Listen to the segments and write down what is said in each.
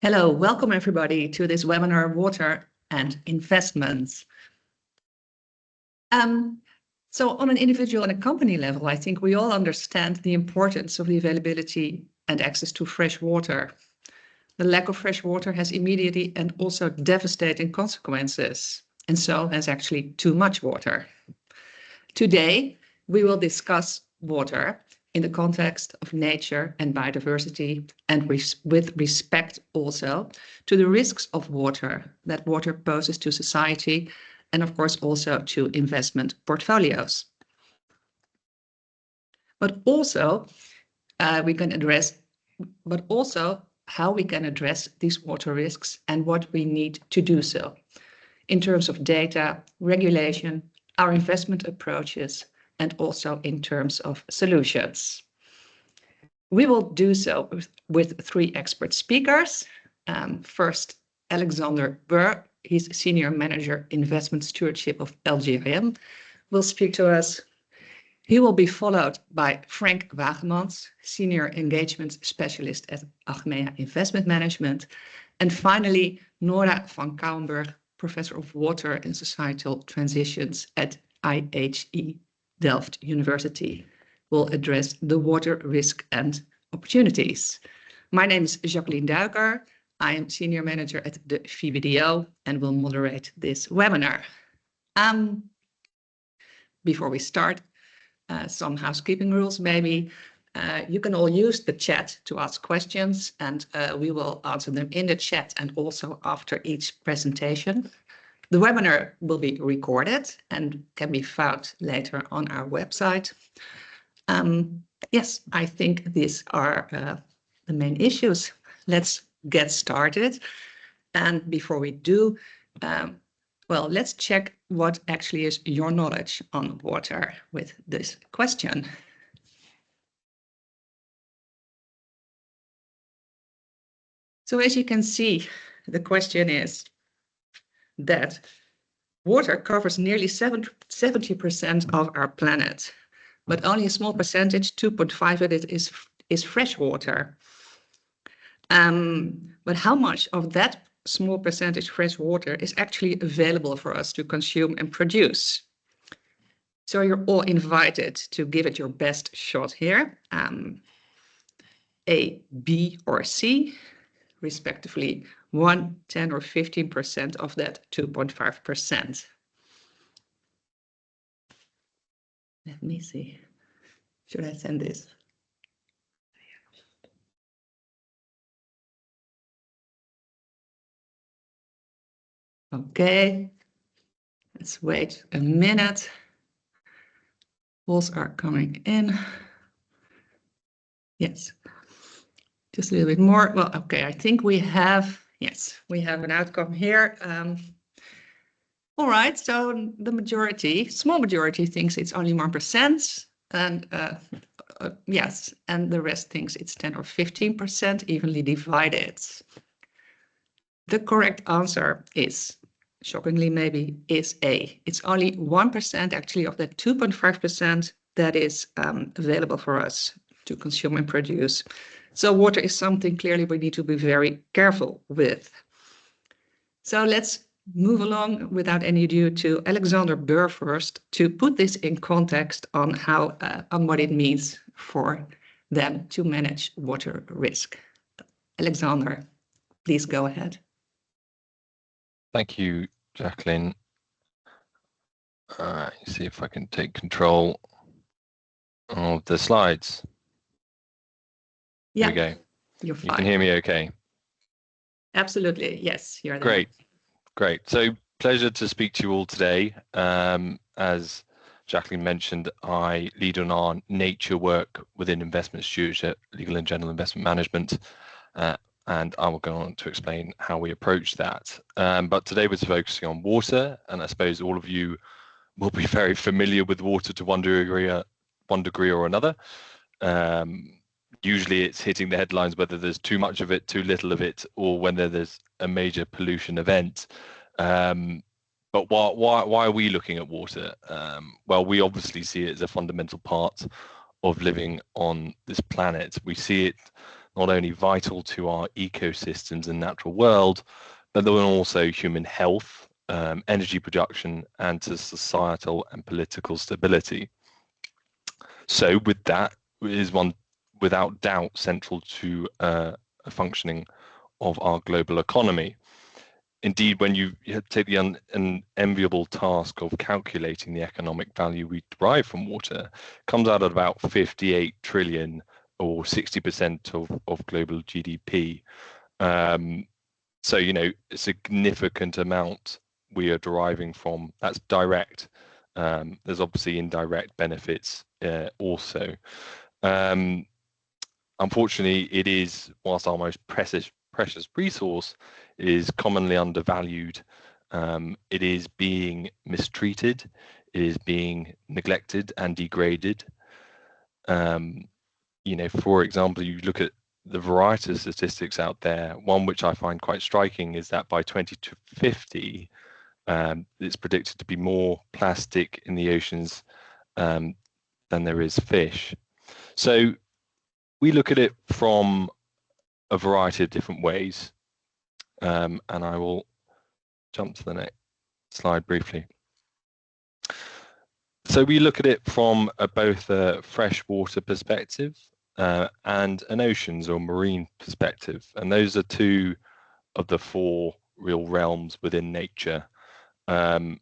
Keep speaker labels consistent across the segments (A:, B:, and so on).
A: Hello, welcome everybody to this webinar, Water and Investments. So on an individual and a company level, I think we all understand the importance of the availability and access to fresh water. The lack of fresh water has immediate and also devastating consequences, and so has actually too much water. Today, we will discuss water in the context of nature and biodiversity, and with respect also to the risks of water that water poses to society, and of course also to investment portfolios. But also how we can address these water risks and what we need to do so in terms of data, regulation, our investment approaches, and also in terms of solutions. We will do so with three expert speakers. First, Alexander Burr, he's Senior Manager Investment Stewardship of LGIM, will speak to us. He will be followed by Frank Wagemans, Senior Engagement Specialist at Achmea Investment Management. And finally, Nora van Kouwenburg, Professor of Water and Societal Transitions at IHE Delft University, will address the water risk and opportunities. My name is Jacqueline Duiker. I am Senior Manager at the VBDO and will moderate this webinar. Before we start, some housekeeping rules maybe. You can all use the chat to ask questions, and we will answer them in the chat and also after each presentation. The webinar will be recorded and can be found later on our website. Yes, I think these are the main issues. Let's get started. And before we do, well, let's check what actually is your knowledge on water with this question. So as you can see, the question is that water covers nearly 70% of our planet, but only a small percentage, 2.5 of it, is fresh water. But how much of that small percentage fresh water is actually available for us to consume and produce? So you're all invited to give it your best shot here. A, B, or C, respectively 1, 10, or 15% of that 2.5%. Let me see. Should I send this? Okay, let's wait a minute. Polls are coming in. Yes, just a little bit more. Well, okay, I think we have, yes, we have an outcome here. All right, so the majority, small majority, thinks it's only 1%. And yes, and the rest thinks it's 10 or 15%, evenly divided. The correct answer is, shockingly maybe, is A. It's only 1% actually of that 2.5% that is available for us to consume and produce. So water is something clearly we need to be very careful with. So let's move along without any ado to Alexander Burr first to put this in context on how on what it means for them to manage water risk. Alexander, please go ahead.
B: Thank you, Jacqueline. See if I can take control of the slides.
A: Yeah,
B: there we go.
A: You're fine.
B: You can hear me okay?
A: Absolutely, yes. You're there.
B: Great. So pleasure to speak to you all today. As Jacqueline mentioned, I lead on our nature work within investment stewardship, legal and general investment management, and I will go on to explain how we approach that. But today we're focusing on water, and I suppose all of you will be very familiar with water to one degree or another. Usually it's hitting the headlines whether there's too much of it, too little of it, or when there's a major pollution event. But why are we looking at water? Well, we obviously see it as a fundamental part of living on this planet. We see it not only vital to our ecosystems and natural world, but then also human health, energy production, and to societal and political stability. So with that is one without doubt central to a functioning of our global economy. Indeed, when you take the unenviable task of calculating the economic value we derive from water, it comes out at about 58 trillion or 60% of global GDP. So, a significant amount we are deriving from, that's direct. There's obviously indirect benefits also. Unfortunately, it is, whilst our most precious resource, is commonly undervalued. It is being mistreated. It is being neglected and degraded. For example, you look at the variety of statistics out there. One which I find quite striking is that by 2050, it's predicted to be more plastic in the oceans than there is fish. So we look at it from a variety of different ways, and I will jump to the next slide briefly. So we look at it from both a freshwater perspective and an oceans or marine perspective, and those are two of the four real realms within nature, and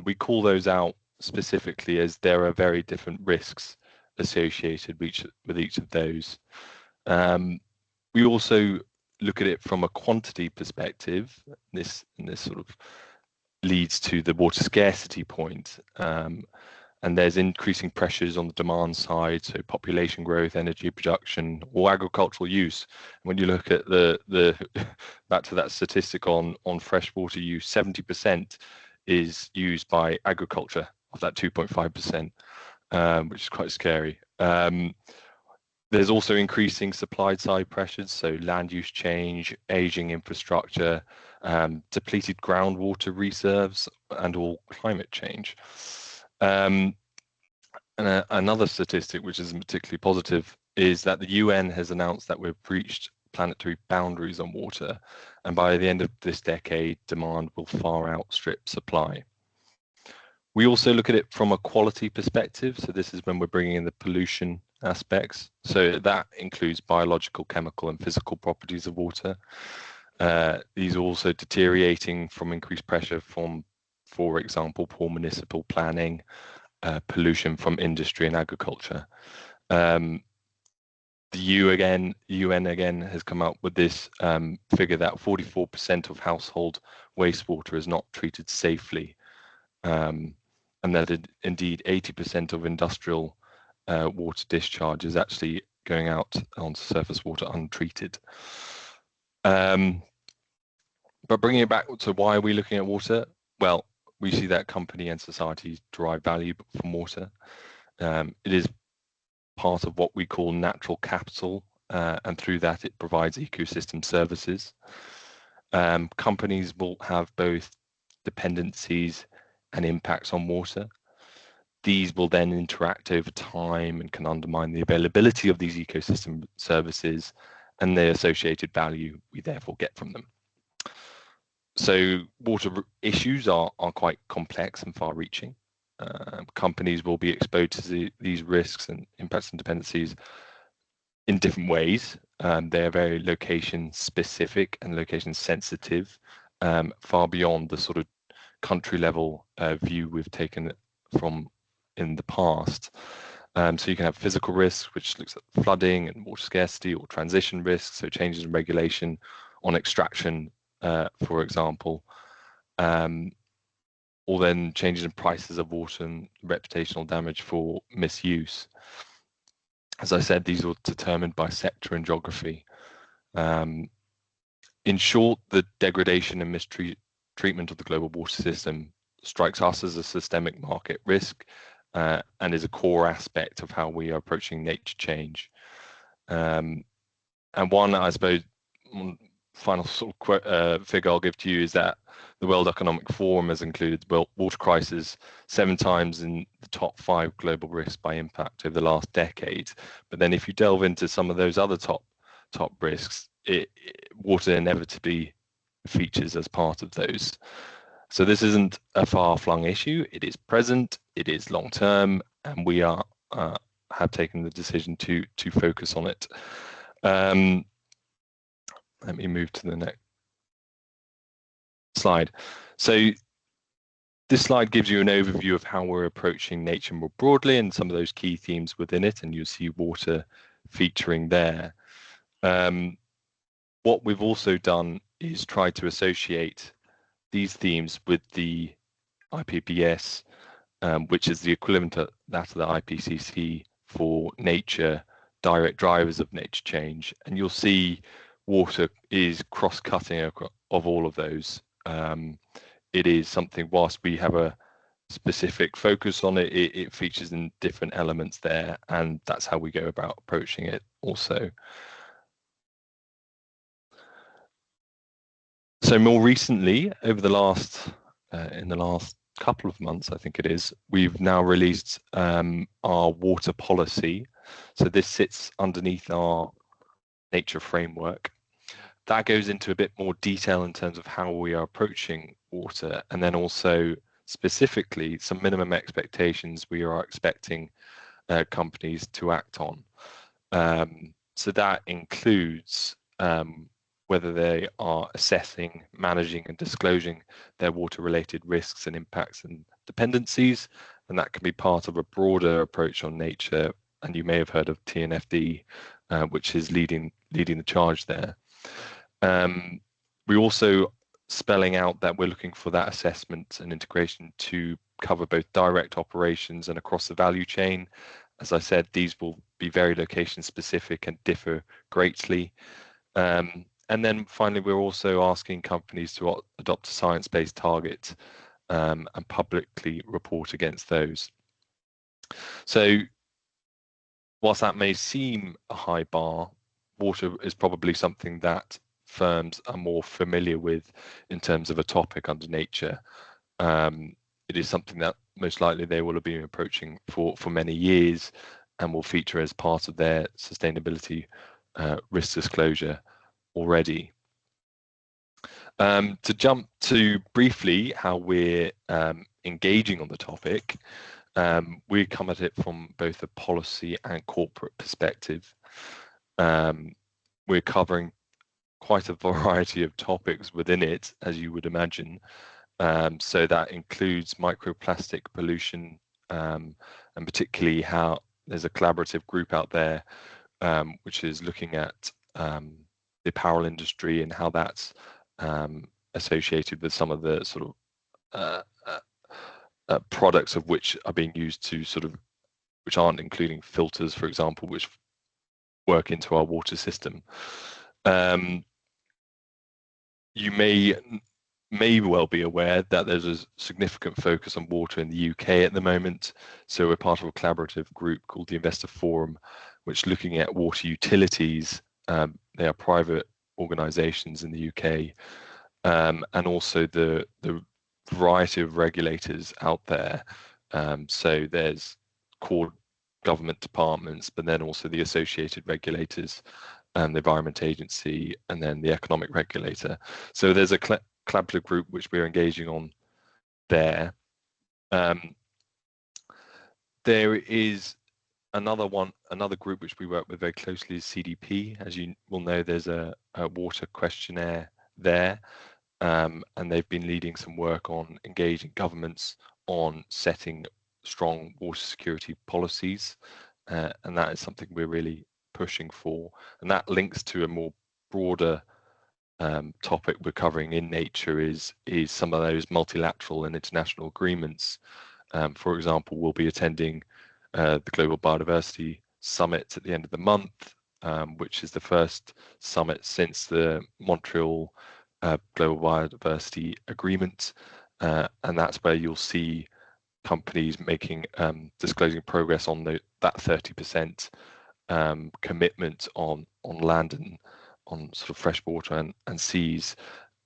B: we call those out specifically as there are very different risks associated with each of those. We also look at it from a quantity perspective. This sort of leads to the water scarcity point, and there's increasing pressures on the demand side, so population growth, energy production, or agricultural use. When you look at the back to that statistic on freshwater use, 70% is used by agriculture of that 2.5%, which is quite scary. There's also increasing supply side pressures, so land use change, aging infrastructure, depleted groundwater reserves, and all climate change. And another statistic, which is particularly positive, is that the UN has announced that we've reached planetary boundaries on water, and by the end of this decade, demand will far outstrip supply. We also look at it from a quality perspective. So this is when we're bringing in the pollution aspects. So that includes biological, chemical, and physical properties of water. These are also deteriorating from increased pressure from, for example, poor municipal planning, pollution from industry and agriculture. The UN again has come up with this figure that 44% of household wastewater is not treated safely, and that indeed 80% of industrial water discharge is actually going out onto surface water untreated. But bringing it back to why are we looking at water? Well, we see that company and society derive value from water. It is part of what we call natural capital, and through that it provides ecosystem services. Companies will have both dependencies and impacts on water. These will then interact over time and can undermine the availability of these ecosystem services and the associated value we therefore get from them. So water issues are quite complex and far-reaching. Companies will be exposed to these risks and impacts and dependencies in different ways. They are very location-specific and location-sensitive, far beyond the sort of country-level view we've taken from in the past. So you can have physical risks, which looks at flooding and water scarcity, or transition risks, so changes in regulation on extraction, for example, or then changes in prices of water and reputational damage for misuse. As I said, these are determined by sector and geography. In short, the degradation and mistreatment of the global water system strikes us as a systemic market risk, and is a core aspect of how we are approaching nature change. And one, I suppose, final sort of figure I'll give to you is that the World Economic Forum has included the water crisis 7 times in the top 5 global risks by impact over the last decade. But then if you delve into some of those other top top risks, water inevitably features as part of those. So this isn't a far-flung issue. It is present, it is long-term, and we are have taken the decision to focus on it. Let me move to the next slide. So this slide gives you an overview of how we're approaching nature more broadly and some of those key themes within it, and you'll see water featuring there. What we've also done is try to associate these themes with the IPBES, which is the equivalent of that of the IPCC for nature, direct drivers of nature change. And you'll see water is cross-cutting of all of those. It is something, whilst we have a specific focus on it, it features in different elements there, and that's how we go about approaching it also. So more recently, over the last, in the last couple of months, I think it is, we've now released our water policy. So this sits underneath our nature framework. That goes into a bit more detail in terms of how we are approaching water, and then also specifically some minimum expectations we are expecting companies to act on. So that includes whether they are assessing, managing and disclosing their water-related risks and impacts and dependencies, and that can be part of a broader approach on nature. And you may have heard of TNFD, which is leading the charge there. We also spelling out that we're looking for that assessment and integration to cover both direct operations and across the value chain. As I said, these will be very location specific and differ greatly. And then finally, we're also asking companies to adopt a science-based target and publicly report against those. So whilst that may seem a high bar, water is probably something that firms are more familiar with in terms of a topic under nature. It is something that most likely they will have been approaching for many years and will feature as part of their sustainability risk disclosure already. To jump to briefly how we're engaging on the topic, we come at it from both a policy and corporate perspective. We're covering quite a variety of topics within it, as you would imagine. So that includes microplastic pollution, and particularly how there's a collaborative group out there which is looking at the apparel industry and how that's associated with some of the sort of products of which are being used to which aren't including filters, for example, which work into our water system. You may well be aware that there's a significant focus on water in the UK at the moment. So we're part of a collaborative group called the Investor Forum, which is looking at water utilities. They are private organisations in the UK, and also the variety of regulators out there. So there's core government departments, but then also the associated regulators, and the Environment Agency, and then the economic regulator. So there's a collaborative group which we're engaging on there. There is another group which we work with very closely is CDP. As you will know, there's a water questionnaire there, and they've been leading some work on engaging governments on setting strong water security policies, and that is something we're really pushing for, and that links to a more broader topic we're covering in nature is some of those multilateral and international agreements. For example, we'll be attending the Global Biodiversity Summit at the end of the month, which is the first summit since the Montreal Global Biodiversity Agreement, and that's where you'll see companies making disclosing progress on that 30% commitment on land and on sort of fresh water and seas,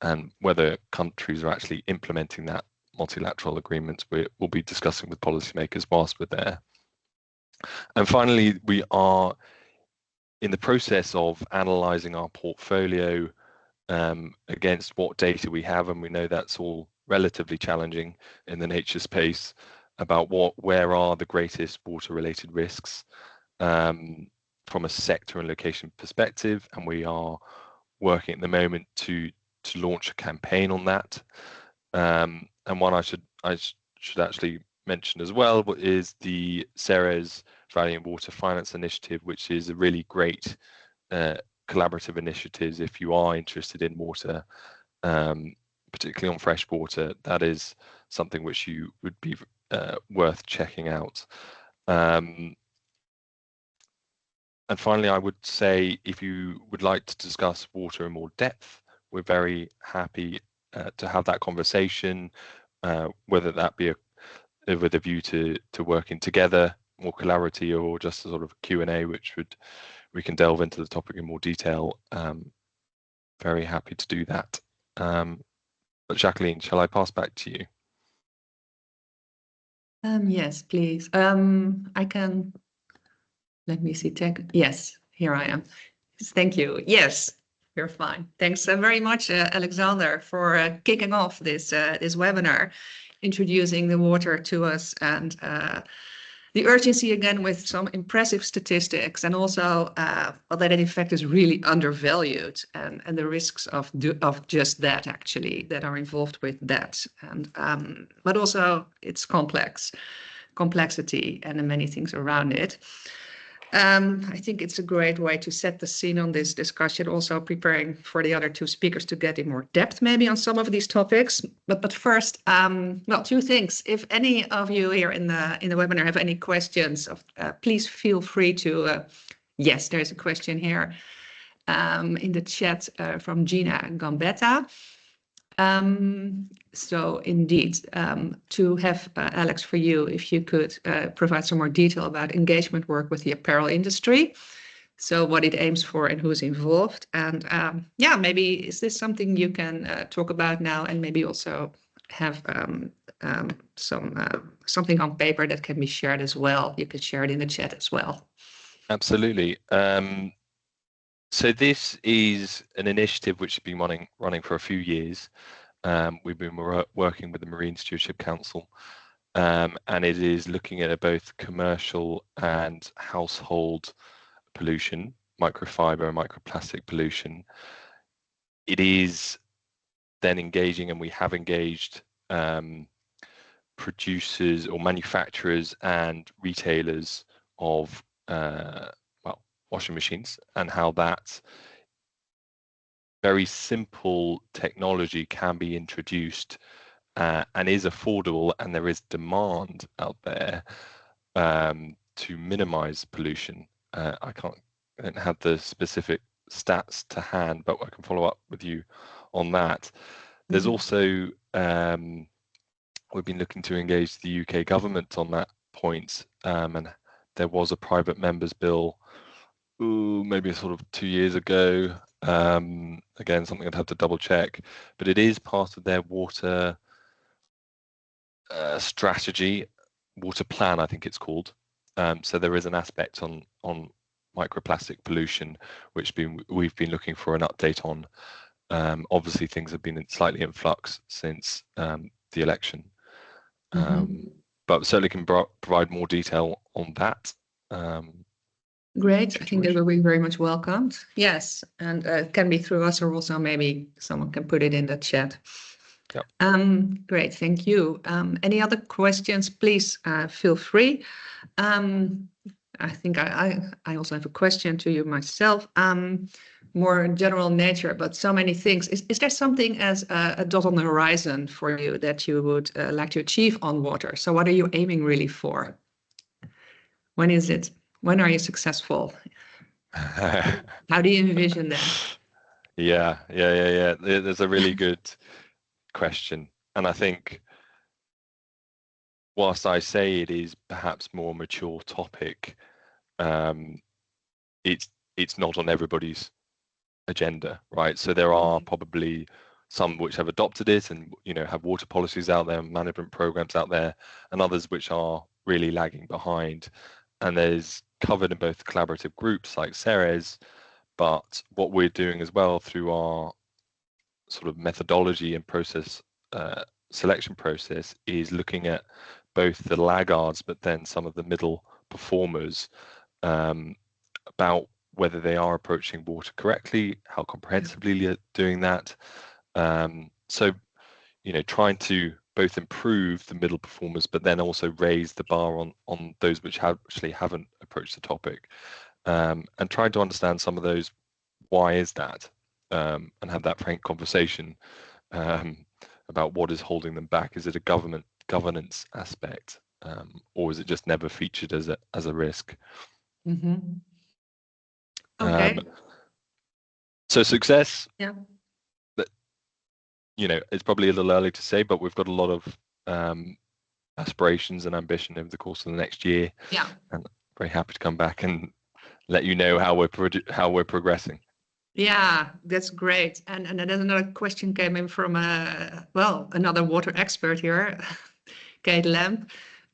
B: and whether countries are actually implementing that multilateral agreement. We'll be discussing with policymakers whilst we're there. And finally, we are in the process of analysing our portfolio against what data we have, and we know that's all relatively challenging in the nature space, about where are the greatest water-related risks from a sector and location perspective, and we are working at the moment to launch a campaign on that. And one I should actually mention as well is the Ceres Valley and Water Finance Initiative, which is a really great collaborative initiative. If you are interested in water, particularly on fresh water, that is something which you would be worth checking out. And finally, I would say, if you would like to discuss water in more depth, we're very happy to have that conversation, whether that be with a view to working together, more collaborative, or just a sort of Q&A, which we can delve into the topic in more detail. Very happy to do that. But Jacqueline, shall I pass back to you?
A: Yes, please. I can. Let me see. Yes, here I am. Thank you. Yes, you're fine. Thanks very much, Alexander, for kicking off this webinar, introducing the water to us, and the urgency again with some impressive statistics, and also that in fact is really undervalued, and the risks of just that, actually, that are involved with that, and but also its complexity and the many things around it. I think it's a great way to set the scene on this discussion, also preparing for the other two speakers to get in more depth maybe on some of these topics. But first, well, two things. If any of you here in the webinar have any questions, please feel free to, yes, there's a question here in the chat from Gina Gambetta. So indeed, to have Alex, for you, if you could provide some more detail about engagement work with the apparel industry, so what it aims for and who's involved, and yeah, maybe is this something you can talk about now, and maybe also have something on paper that can be shared as well. You could share it in the chat as well.
B: Absolutely. So this is an initiative which has been running for a few years. We've been working with the Marine Stewardship Council, and it is looking at both commercial and household pollution, microfiber and microplastic pollution. It is then engaging, and we have engaged producers or manufacturers and retailers of washing machines, and how that very simple technology can be introduced and is affordable, and there is demand out there to minimize pollution. I don't have the specific stats to hand, but I can follow up with you on that. There's also, we've been looking to engage the UK government on that point, and there was a private members bill maybe sort of 2 years ago. Again, something I'd have to double check, but it is part of their water strategy, water plan, I think it's called. So there is an aspect on microplastic pollution, which we've been looking for an update on. Obviously, things have been slightly in flux since the election, but certainly can provide more detail on that.
A: Great. I think that will be very much welcomed. Yes, and it can be through us, or also maybe someone can put it in the chat. Yep. Great, thank you. Any other questions, please feel free. I think I also have a question to you myself, more general nature, but so many things. Is there something as a dot on the horizon for you that you would like to achieve on water? So what are you aiming really for? When is it? When are you successful? How do you envision that?
B: Yeah. There's a really good question. And I think, whilst I say it is perhaps more mature topic, it's not on everybody's agenda, right? So there are probably some which have adopted it and, have water policies out there, management programs out there, and others which are really lagging behind. And there's covered in both collaborative groups like Ceres, but what we're doing as well through our sort of methodology and process selection process is looking at both the laggards, but then some of the middle performers, about whether they are approaching water correctly, how comprehensively you're doing that. So, trying to both improve the middle performers, but then also raise the bar on those which actually haven't approached the topic, and trying to understand some of those. Why is that? And have that frank conversation about what is holding them back. Is it a governance aspect, or is it just never featured as a risk?
A: Mm-hmm. Okay.
B: So success.
A: Yeah.
B: It's probably a little early to say, but we've got a lot of aspirations and ambition over the course of the next year.
A: Yeah.
B: And very happy to come back and let you know how we're progressing.
A: Yeah, that's great. And then another question came in from another water expert here, Kate Lamb.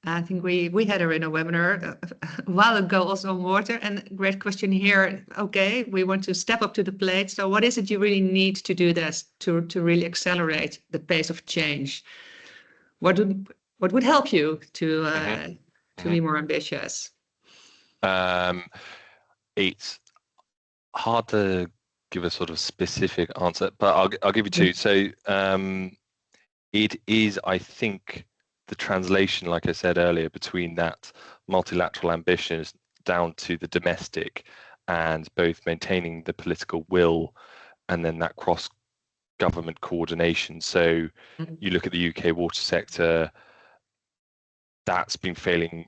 A: I think we had her in a webinar a while ago also on water, and great question here. Okay, we want to step up to the plate. So what is it you really need to do this to really accelerate the pace of change? What would help you to be more ambitious?
B: It's hard to give a sort of specific answer, but I'll give you two. So it is, I think, the translation, like I said earlier, between that multilateral ambition down to the domestic, and both maintaining the political will and then that cross-government coordination. So you look at the UK water sector, that's been failing,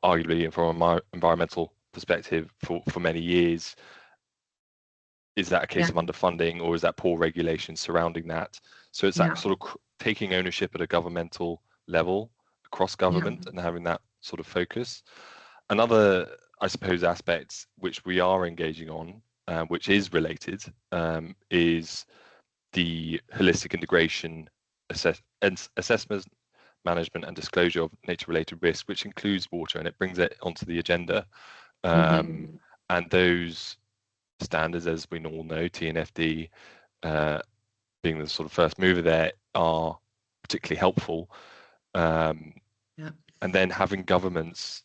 B: arguably from an environmental perspective for many years. Is that a case of underfunding, or is that poor regulation surrounding that? So it's that sort of taking ownership at a governmental level across government and having that sort of focus. Another, I suppose, aspect which we are engaging on, which is related, is the holistic integration, assessment, management and disclosure of nature-related risk, which includes water, and it brings it onto the agenda. And those standards, as we all know, TNFD being the sort of first mover there, are particularly helpful. And then having governments,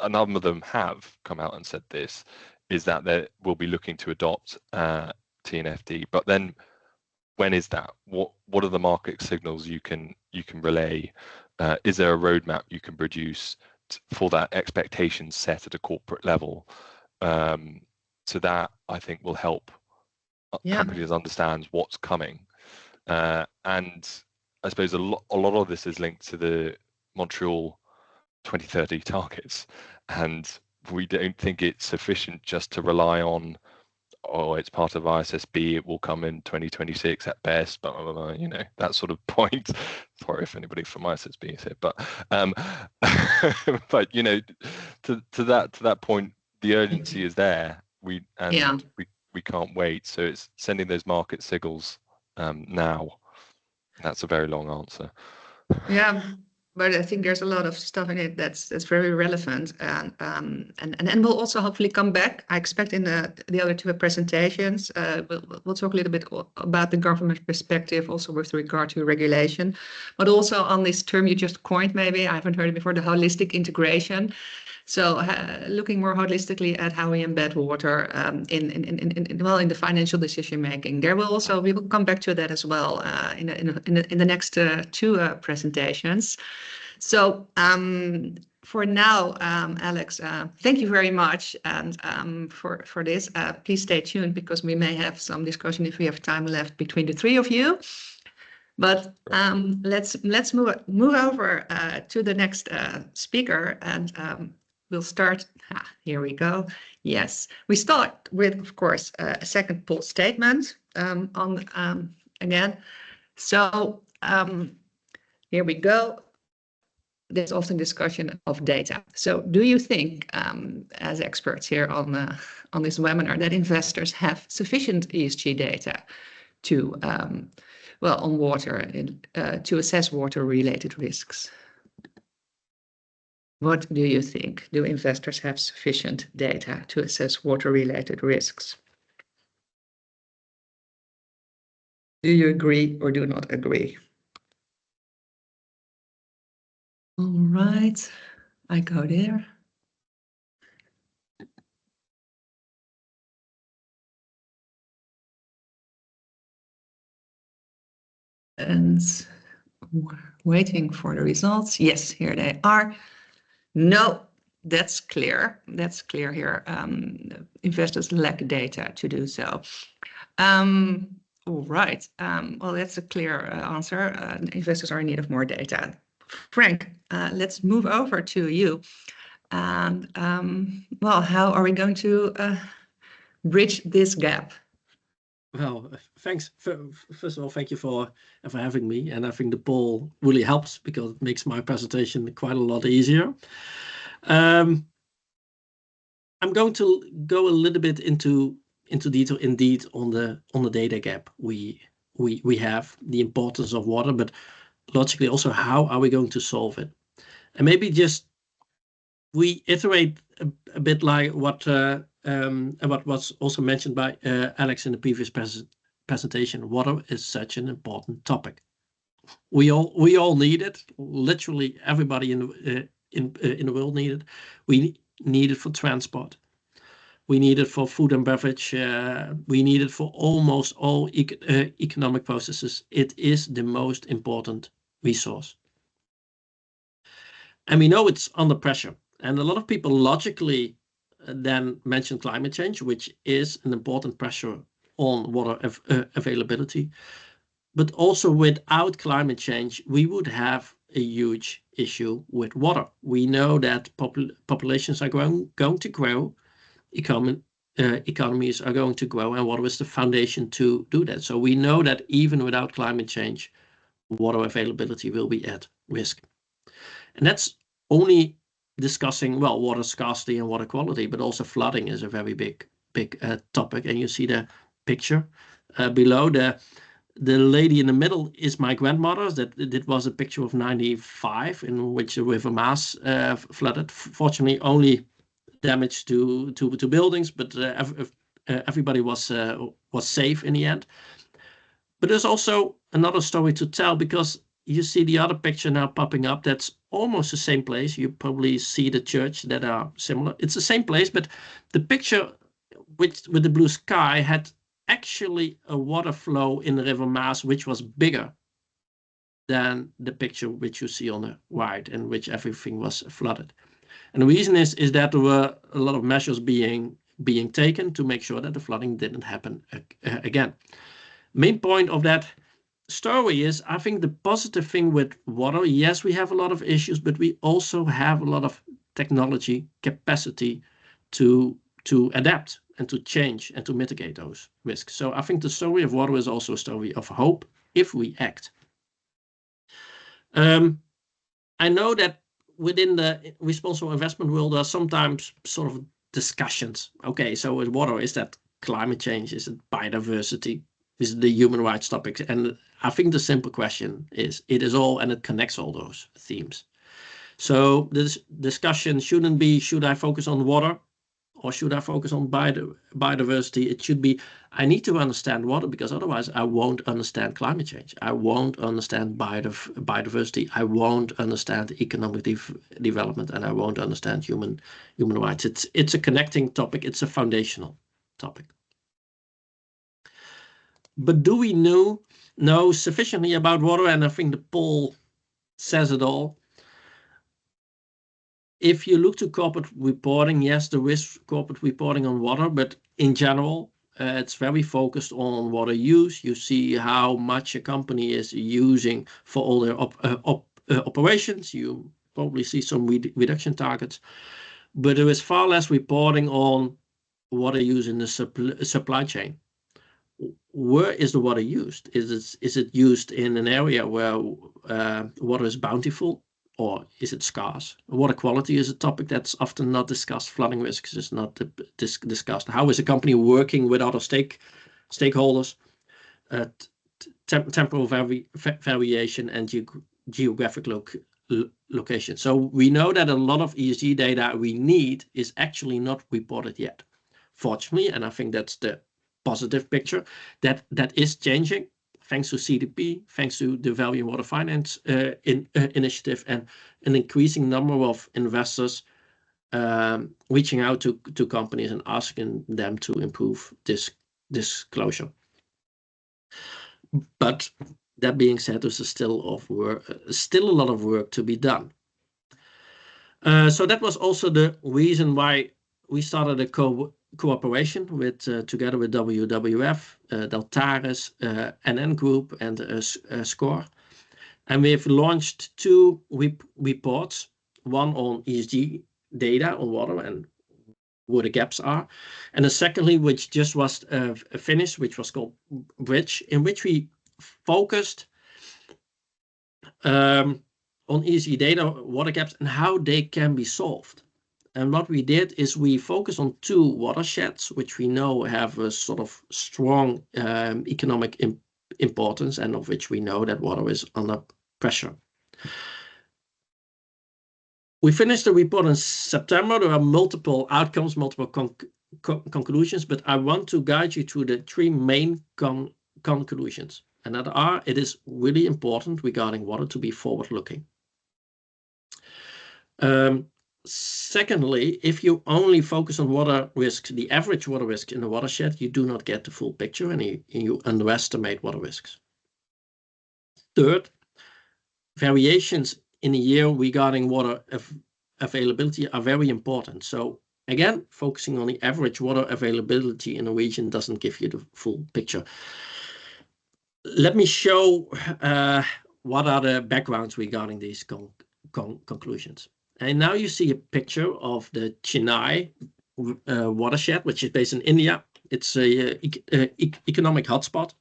B: a number of them have come out and said this, is that they will be looking to adopt TNFD. But then when is that? What are the market signals you can relay? Is there a roadmap you can produce for that expectation set at a corporate level? So that, I think, will help companies understand what's coming. And I suppose a lot of this is linked to the Montreal 2030 targets, and we don't think it's sufficient just to rely on, it's part of ISSB, it will come in 2026 at best, but that sort of point. Sorry if anybody from ISSB is here, but but to that point, the urgency is there. We can't wait. So it's sending those market signals now. That's a very long answer. Yeah,
A: but I think there's a lot of stuff in it that's very relevant, and we'll also hopefully come back. I expect in the other two presentations, we'll talk a little bit about the government perspective, also with regard to regulation, but also on this term you just coined. Maybe I haven't heard it before, the holistic integration. So looking more holistically at how we embed water in the financial decision making. We will come back to that as well in the next two presentations. So for now, Alex, thank you very much, and for this. Please stay tuned, because we may have some discussion if we have time left between the three of you. But let's move over to the next speaker, and we'll start. Here we go. Yes, we start with, of course, a second poll statement again. So here we go. There's often discussion of data. So do you think, as experts here on this webinar, that investors have sufficient ESG data to on water to assess water-related risks? What do you think? Do investors have sufficient data to assess water-related risks? Do you agree or do not agree? All right, I go there. And waiting for the results. Yes, here they are. No, that's clear. That's clear here. Investors lack data to do so. All right. Well, that's a clear answer. Investors are in need of more data. Frank, let's move over to you. And well, how are we going to bridge this gap?
C: Well, thanks. First of all, thank you for having me. And I think the poll really helps because it makes my presentation quite a lot easier. I'm going to go a little bit into detail indeed on the data gap we have, the importance of water, but logically also how are we going to solve it? And maybe just we iterate a bit like what was also mentioned by Alex in the previous presentation. Water is such an important topic. We all need it. Literally everybody in the world need it. We need it for transport. We need it for food and beverage. We need it for almost all economic processes. It is the most important resource. And we know it's under pressure. And a lot of people logically then mention climate change, which is an important pressure on water availability. But also without climate change, we would have a huge issue with water. We know that populations are going to grow, economies are going to grow, and water is the foundation to do that. So we know that even without climate change, water availability will be at risk. And that's only discussing, well, water scarcity and water quality, but also flooding is a very big topic. And you see the picture below. The lady in the middle is my grandmother's. That was a picture of 95 in which the River Maas flooded. Fortunately, only damage to buildings, but everybody was safe in the end. But there's also another story to tell, because you see the other picture now popping up. That's almost the same place. You probably see the church that are similar. It's the same place, but the picture with the blue sky had actually a water flow in the River Maas, which was bigger than the picture which you see on the right, in which everything was flooded. And the reason is that there were a lot of measures being taken to make sure that the flooding didn't happen again. Main point of that story is, I think the positive thing with water, yes, we have a lot of issues, but we also have a lot of technology capacity to adapt and to change and to mitigate those risks. So I think the story of water is also a story of hope if we act. I know that within the responsible investment world, there are sometimes sort of discussions. Okay, so with water, is that climate change? Is it biodiversity? Is it the human rights topics? And I think the simple question is, it is all, and it connects all those themes. So this discussion shouldn't be, should I focus on water or should I focus on biodiversity? It should be, I need to understand water, because otherwise I won't understand climate change. I won't understand biodiversity. I won't understand economic development, and I won't understand human rights. It's a connecting topic. It's a foundational topic. But do we know sufficiently about water? And I think the poll says it all. If you look to corporate reporting, yes, there is corporate reporting on water, but in general, it's very focused on water use. You see how much a company is using for all their operations. You probably see some reduction targets, but there is far less reporting on water use in the supply chain. Where is the water used? Is it used in an area where water is bountiful, or is it scarce? Water quality is a topic that's often not discussed. Flooding risks is not discussed. How is a company working with other stakeholders? Temporal variation and geographic location. So we know that a lot of ESG data we need is actually not reported yet, fortunately, and I think that's the positive picture that is changing thanks to CDP, thanks to the Value Water Finance initiative, and an increasing number of investors reaching out to companies and asking them to improve this disclosure. But that being said, there's still a lot of work to be done. So that was also the reason why we started a cooperation with together with WWF, Deltares, NN Group, and SCORE, and we've launched 2 reports, one on ESG data on water and where the gaps are, and then secondly, which just was finished, which was called Bridge, in which we focused on ESG data, water gaps, and how they can be solved. And what we did is we focused on 2 watersheds, which we know have a sort of strong economic importance, and of which we know that water is under pressure. We finished the report in September. There are multiple outcomes, multiple conclusions, but I want to guide you to the 3 main conclusions. And that are, it is really important regarding water to be forward-looking. Secondly, if you only focus on water risk, the average water risk in a watershed, you do not get the full picture, and you underestimate water risks. Third, variations in a year regarding water availability are very important. So again, focusing on the average water availability in a region doesn't give you the full picture. Let me show what are the backgrounds regarding these conclusions. And now you see a picture of the Chennai watershed, which is based in India. It's a economic hotspot.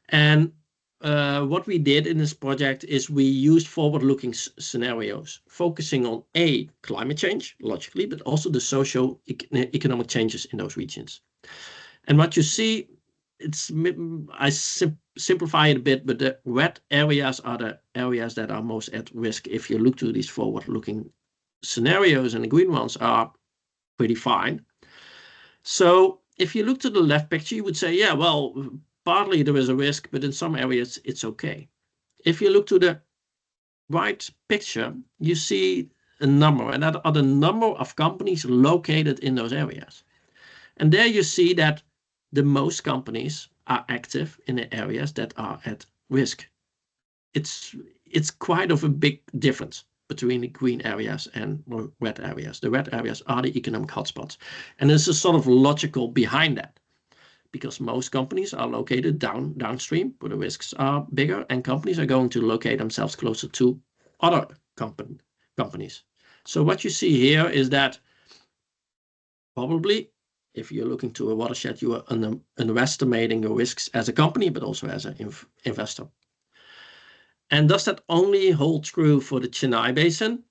C: And what we did in this project is we used forward-looking scenarios, focusing on climate change, logically, but also the socio-economic changes in those regions. And what you see, I simplify it a bit, but the red areas are the areas that are most at risk if you look to these forward-looking scenarios, and the green ones are pretty fine. So if you look to the left picture, you would say, yeah, well, partly there is a risk, but in some areas it's okay. If you look to the right picture, you see a number, and that are the number of companies located in those areas. And there you see that the most companies are active in the areas that are at risk. It's quite of a big difference between the green areas and red areas. The red areas are the economic hotspots. And there's a sort of logical behind that, because most companies are located downstream where the risks are bigger, and companies are going to locate themselves closer to other companies. So what you see here is that probably if you're looking to a watershed, you are underestimating your risks as a company, but also as an investor. And does that only hold true for the Chennai Basin?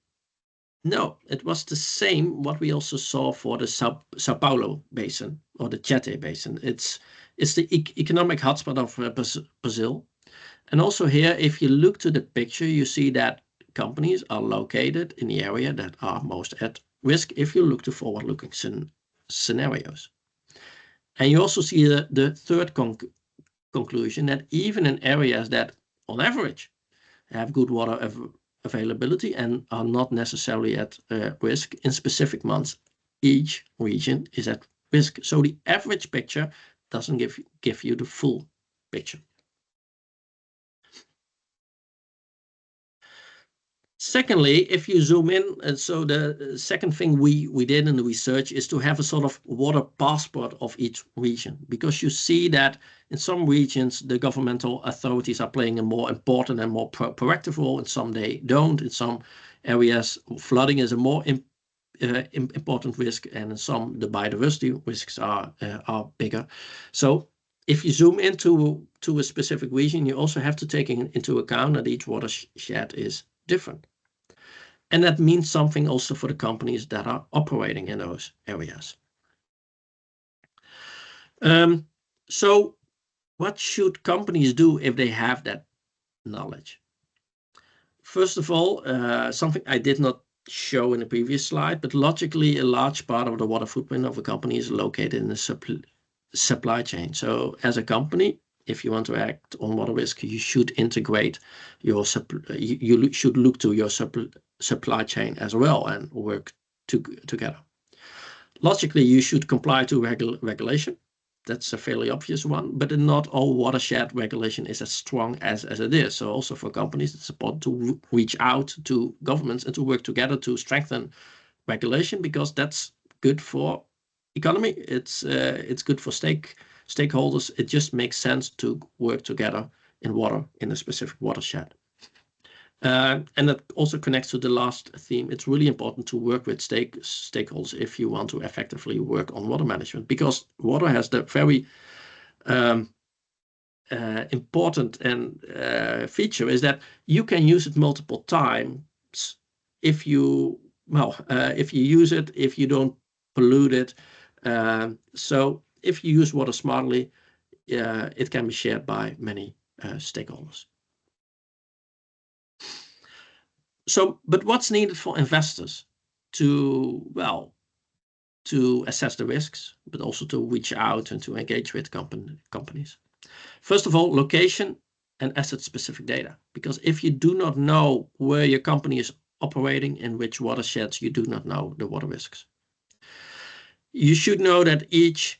C: No, it was the same what we also saw for the Sao Paulo Basin or the Tietê Basin. It's the economic hotspot of Brazil. And also here, if you look to the picture, you see that companies are located in the area that are most at risk if you look to forward-looking scenarios. And you also see the third conclusion, that even in areas that on average have good water availability and are not necessarily at risk, in specific months each region is at risk. So the average picture doesn't give you the full picture. Secondly, if you zoom in, so the second thing we did in the research is to have a sort of water passport of each region, because you see that in some regions the governmental authorities are playing a more important and more proactive role, in some they don't. In some areas flooding is a more important risk, and in some the biodiversity risks are bigger. So if you zoom into a specific region, you also have to take into account that each watershed is different. And that means something also for the companies that are operating in those areas. So what should companies do if they have that knowledge? first of all, something I did not show in the previous slide, but logically, a large part of the water footprint of a company is located in the supply chain. So as a company, if you want to act on water risk, you should integrate your you should look to your supply chain as well and work together. Logically, you should comply to regulation. That's a fairly obvious one, but not all watershed regulation is as strong as it is. So also for companies, it's important to reach out to governments and to work together to strengthen regulation, because that's good for economy. It's good for stakeholders. It just makes sense to work together in water in a specific watershed. And that also connects to the last theme. It's really important to work with stakeholders if you want to effectively work on water management, because water has the very important and feature is that you can use it multiple times if you use it, if you don't pollute it. So if you use water smartly, it can be shared by many stakeholders. So, but what's needed for investors to assess the risks, but also to reach out and to engage with companies? First of all, location and asset-specific data, because if you do not know where your company is operating, in which watersheds, you do not know the water risks. You should know that each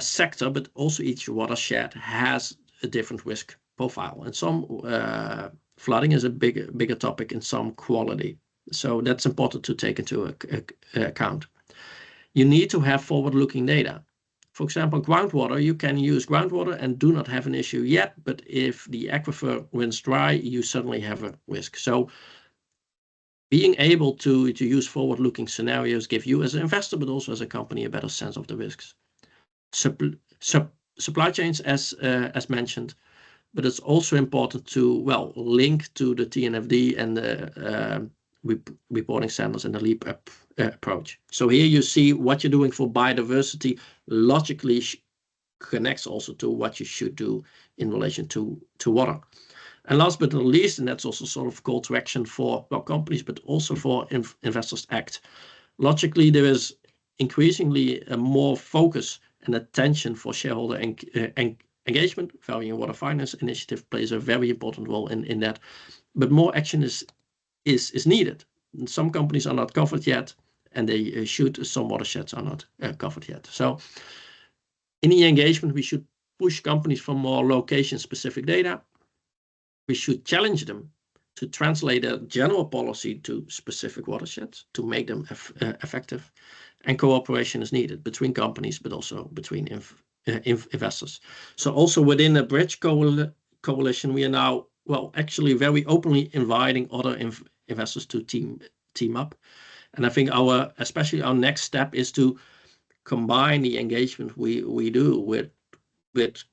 C: sector, but also each watershed has a different risk profile, and some flooding is a bigger topic, and some quality. So that's important to take into account. You need to have forward-looking data. For example, groundwater, you can use groundwater and do not have an issue yet, but if the aquifer runs dry, you suddenly have a risk. So being able to use forward-looking scenarios give you as an investor, but also as a company, a better sense of the risks. Supply chains, as mentioned, but it's also important to link to the TNFD and the reporting standards and the LEAP approach. So here you see what you're doing for biodiversity logically connects also to what you should do in relation to water. And last but not least, and that's also sort of call to action for companies, but also for investors act. Logically, there is increasingly a more focus and attention for shareholder engagement. Value in Water Finance initiative plays a very important role in that, but more action is needed. And some companies are not covered yet, and they should. Some watersheds are not covered yet. So in the engagement, we should push companies for more location-specific data. We should challenge them to translate a general policy to specific watersheds to make them effective. And cooperation is needed between companies, but also between investors. So also within the Bridge coalition, we are now, actually very openly inviting other investors to team up. And I think especially our next step is to combine the engagement we do with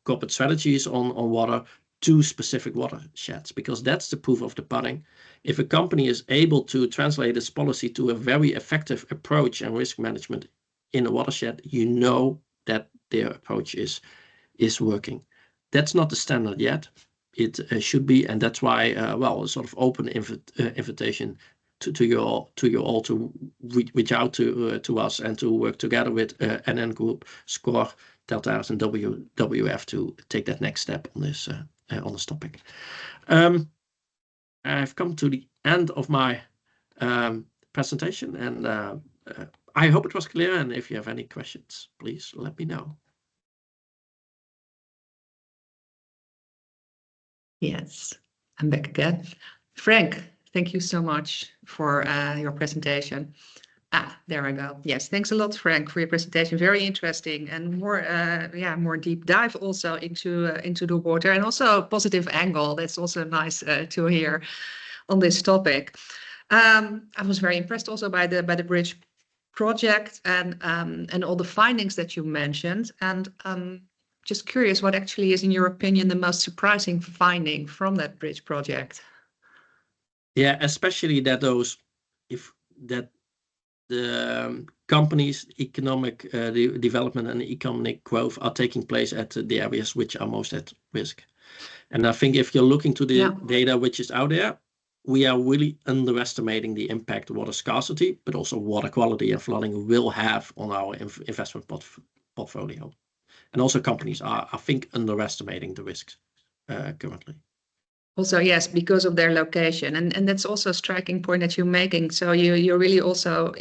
C: corporate strategies on water to specific watersheds, because that's the proof of the pudding. If a company is able to translate its policy to a very effective approach and risk management in a watershed, you know that their approach is working. That's not the standard yet. It should be, and that's why a sort of open invitation to you all to reach out to us and to work together with NN Group, SCOR, Deltares, and WWF to take that next step on this topic. I've come to the end of my presentation, and I hope it was clear. And if you have any questions, please let me know.
A: Yes, I'm back again. Frank, thank you so much for your presentation. There I go. Yes, thanks a lot, Frank, for your presentation. Very interesting, and more deep dive also into the water, and also a positive angle. That's also nice to hear on this topic. I was very impressed also by the Bridge project and all the findings that you mentioned. And just curious, what actually is, in your opinion, the most surprising finding from that Bridge project?
C: Yeah, especially that the companies' economic development and economic growth are taking place at the areas which are most at risk. And I think if you're looking to the data which is out there, we are really underestimating the impact water scarcity, but also water quality and flooding will have on our investment portfolio. And also companies are, I think, underestimating the risks currently.
A: Also, yes, because of their location, and that's also a striking point that you're making. So you're really also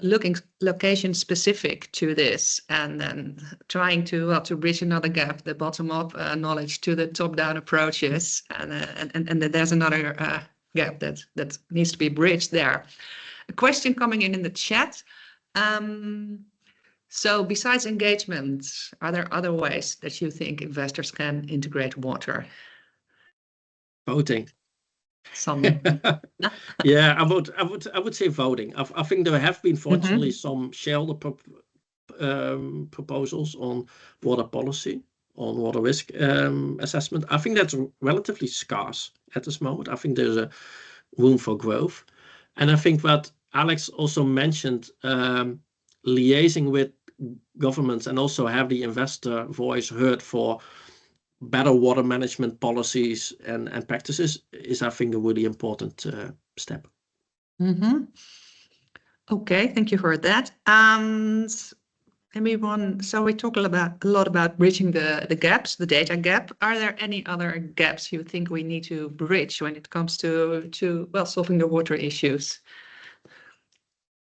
A: looking location specific to this, and then trying to bridge another gap, the bottom up knowledge to the top down approaches, and there's another gap that needs to be bridged there. A question coming in the chat. So besides engagement, are there other ways that you think investors can integrate water?
C: Voting.
A: Some.
C: Yeah, I would say voting. I think there have been fortunately some shareholder proposals on water policy, on water risk assessment. I think that's relatively scarce at this moment. I think there's a room for growth. And I think what Alex also mentioned, liaising with governments and also have the investor voice heard for better water management policies and practices is, I think, a really important step.
A: Okay, thank you for that. And so we talk a lot about bridging the gaps, the data gap. Are there any other gaps you think we need to bridge when it comes to solving the water issues?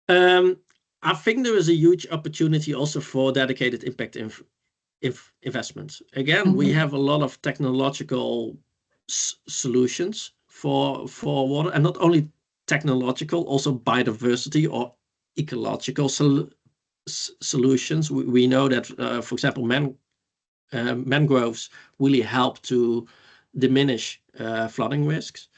C: I think there is a huge opportunity also for dedicated impact investments. Again, we have a lot of technological solutions for water, and not only technological, also biodiversity or ecological solutions. We know that, for example, mangroves really help to diminish flooding risks.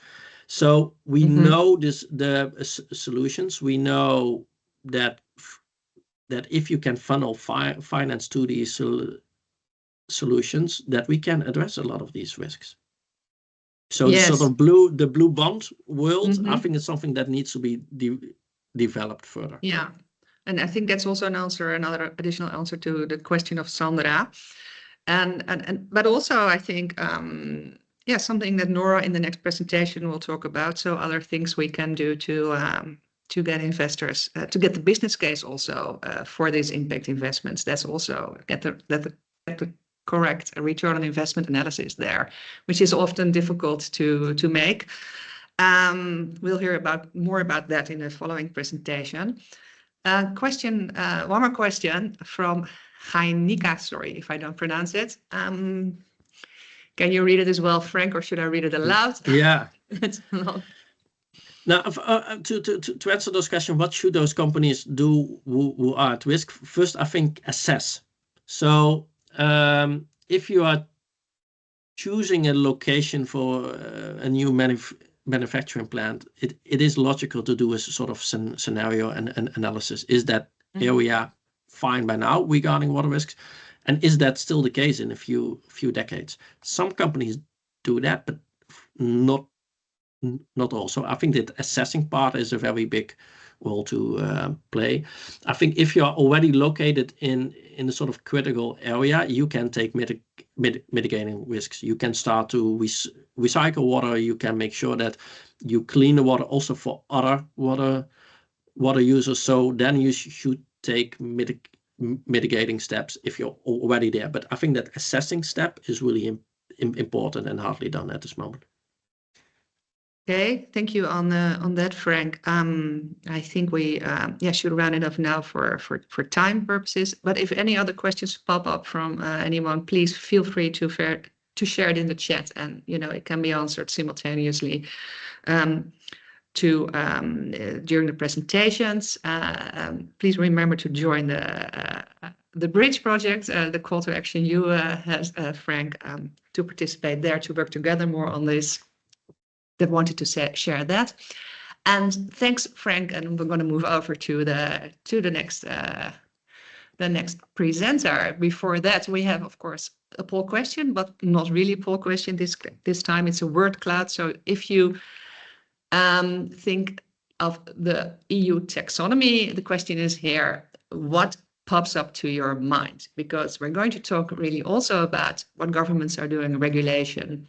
C: So we know the solutions. We know that if you can funnel finance to these solutions, that we can address a lot of these risks. So the sort of the blue bond world, I think it's something that needs to be developed further.
A: Yeah, and I think that's also another additional answer to the question of Sandra, but also I think something that Nora in the next presentation will talk about. So other things we can do to get investors to get the business case also for these impact investments. That's also get the correct return on investment analysis there, which is often difficult to make. We'll hear more about that in the following presentation. One more question from Heinika. Sorry if I don't pronounce it. Can you read it as well, Frank, or should I read it aloud?
C: Yeah.
A: It's long.
C: Now, to answer those questions, what should those companies do who are at risk? First, I think assess. So if you are choosing a location for a new manufacturing plant, it is logical to do a sort of scenario and analysis. Is that area fine by now regarding water risks? And is that still the case in a few decades? Some companies do that, but not all. So I think that assessing part is a very big role to play. I think if you are already located in a sort of critical area, you can take mitigating risks. You can start to recycle water. You can make sure that you clean the water also for other water users. So then you should take mitigating steps if you're already there. But I think that assessing step is really important and hardly done at this moment.
A: Okay, thank you on that, Frank. I think we should round it off now for time purposes. But if any other questions pop up from anyone, please feel free to share it in the chat, and it can be answered simultaneously during the presentations. Please remember to join the Bridge project, the call to action you has, Frank, to participate there, to work together more on this. That wanted to share that, and thanks, Frank. And we're going to move over to the next presenter. Before that, we have, of course, a poll question, but not really a poll question this time. It's a word cloud. So if you think of the EU taxonomy, the question is here: what pops up to your mind? Because we're going to talk really also about what governments are doing, regulation,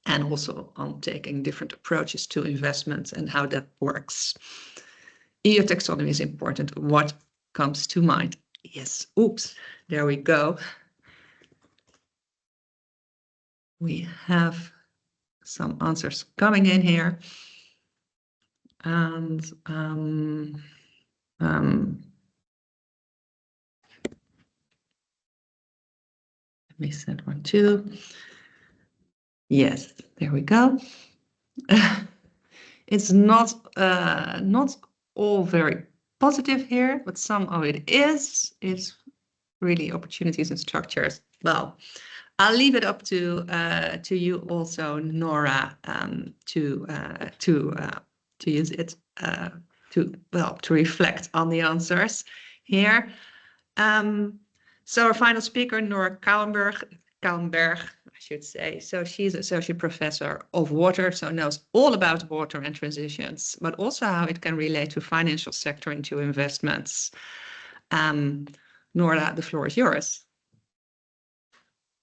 A: and also on taking different approaches to investments and how that works. EU taxonomy is important. What comes to mind? Yes, oops, there we go. We have some answers coming in here. And let me set one too. Yes, there we go. It's not all very positive here, but some of it is. It's really opportunities and structures. Well, I'll leave it up to you also, Nora, to use it to reflect on the answers here. So our final speaker, Nora Kallenberg, I should say. So she's associate professor of water, so knows all about water and transitions, but also how it can relate to financial sector and to investments. Nora, the floor is yours.